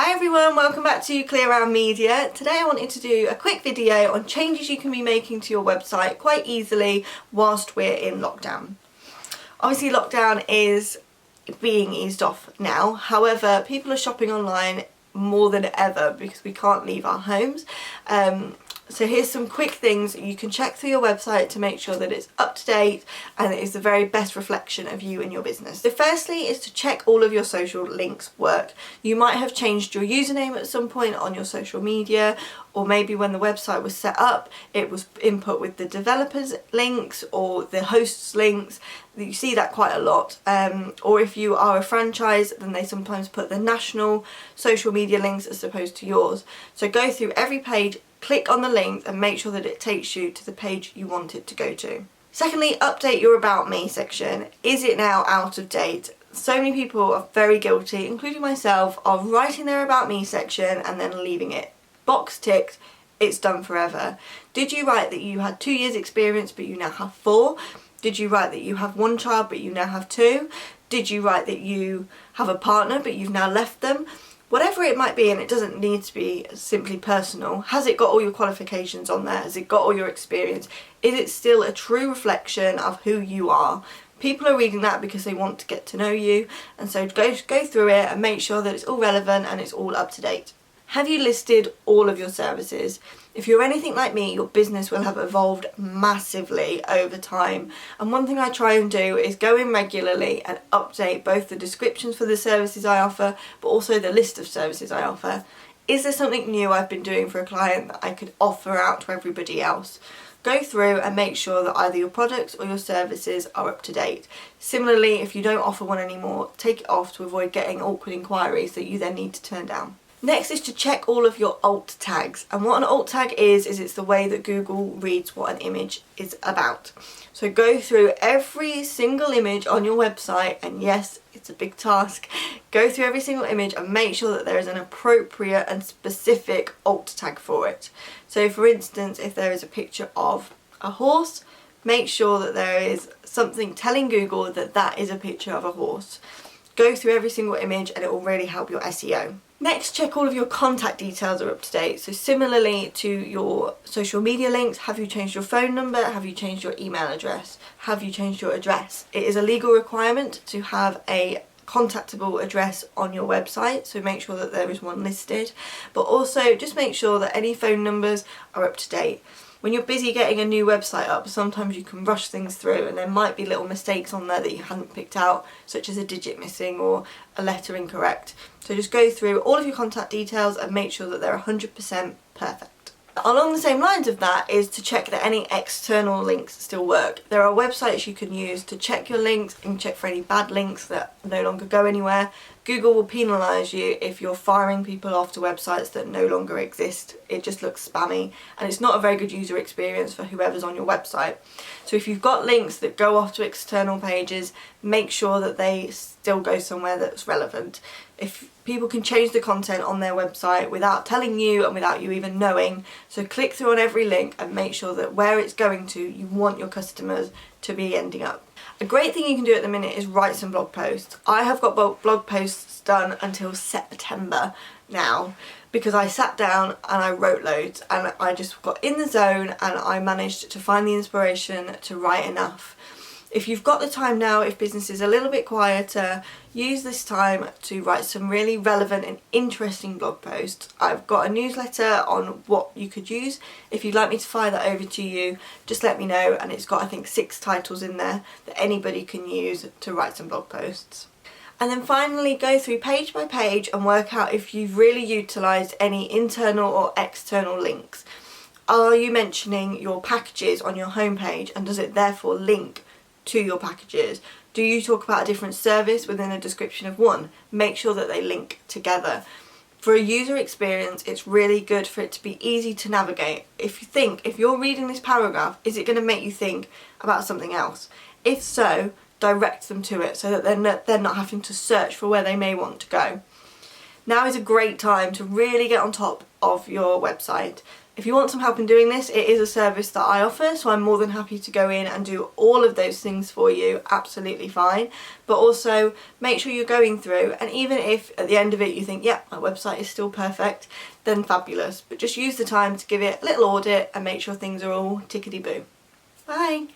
Hi everyone, welcome back to ClearRound Media. Today I wanted to do a quick video on changes you can be making to your website quite easily whilst we're in lockdown. Obviously lockdown is being eased off now, however people are shopping online more than ever because we can't leave our homes. So here's some quick things you can check through your website to make sure that it's up to date and it is the very best reflection of you and your business. So firstly is to check all of your social links work. You might have changed your username at some point on your social media, or maybe when the website was set up it was input with the developers links or the hosts links. You see that quite a lot, or if you are a franchise then they sometimes put the national social media links as opposed to yours. So go through every page, click on the link and make sure that it takes you to the page you want it to go to. Secondly, update your About Me section. Is it now out of date? So many people are very guilty, including myself, of writing their About Me section and then leaving it. Box ticked, it's done forever. Did you write that you had 2 years experience but you now have 4? Did you write that you have 1 child but you now have 2? Did you write that you have a partner but you've now left them? Whatever it might be, and it doesn't need to be simply personal, has it got all your qualifications on there? Has it got all your experience? Is it still a true reflection of who you are? People are reading that because they want to get to know you, and so go through it and make sure that it's all relevant and it's all up to date. Have you listed all of your services? If you're anything like me, your business will have evolved massively over time. And one thing I try and do is go in regularly and update both the descriptions for the services I offer, but also the list of services I offer. Is there something new I've been doing for a client that I could offer out to everybody else? Go through and make sure that either your products or your services are up to date. Similarly, if you don't offer one anymore, take it off to avoid getting awkward inquiries that you then need to turn down. Next is to check all of your alt tags, and what an alt tag is it's the way that Google reads what an image is about. So go through every single image on your website, and yes, it's a big task, go through every single image and make sure that there is an appropriate and specific alt tag for it. So for instance, if there is a picture of a horse, make sure that there is something telling Google that that is a picture of a horse. Go through every single image and it will really help your SEO. Next, check all of your contact details are up to date. So similarly to your social media links, have you changed your phone number? Have you changed your email address? Have you changed your address? It is a legal requirement to have a contactable address on your website, so make sure that there is one listed. But also just make sure that any phone numbers are up to date. When you're busy getting a new website up, sometimes you can rush things through and there might be little mistakes on there that you hadn't picked out, such as a digit missing or a letter incorrect. So just go through all of your contact details and make sure that they're 100% perfect. Along the same lines of that is to check that any external links still work. There are websites you can use to check your links and check for any bad links that no longer go anywhere. Google will penalise you if you're firing people off to websites that no longer exist. It just looks spammy and it's not a very good user experience for whoever's on your website. So if you've got links that go off to external pages, make sure that they still go somewhere that's relevant. If people can change the content on their website without telling you and without you even knowing, so click through on every link and make sure that where it's going to, you want your customers to be ending up. A great thing you can do at the minute is write some blog posts. I have got blog posts done until September now because I sat down and I wrote loads and I just got in the zone and I managed to find the inspiration to write enough. If you've got the time now, if business is a little bit quieter, use this time to write some really relevant and interesting blog posts. I've got a newsletter on what you could use. If you'd like me to fire that over to you, just let me know, and it's got I think 6 titles in there that anybody can use to write some blog posts. And then finally go through page by page and work out if you've really utilised any internal or external links. Are you mentioning your packages on your homepage and does it therefore link to your packages? Do you talk about a different service within a description of one? Make sure that they link together. For a user experience, it's really good for it to be easy to navigate. If you're reading this paragraph, is it going to make you think about something else? If so, direct them to it so that they're not having to search for where they may want to go. Now is a great time to really get on top of your website. If you want some help in doing this, it is a service that I offer, so I'm more than happy to go in and do all of those things for you, absolutely fine. But also make sure you're going through, and even if at the end of it you think, yeah, my website is still perfect, then fabulous. But just use the time to give it a little audit and make sure things are all tickety-boo. Bye!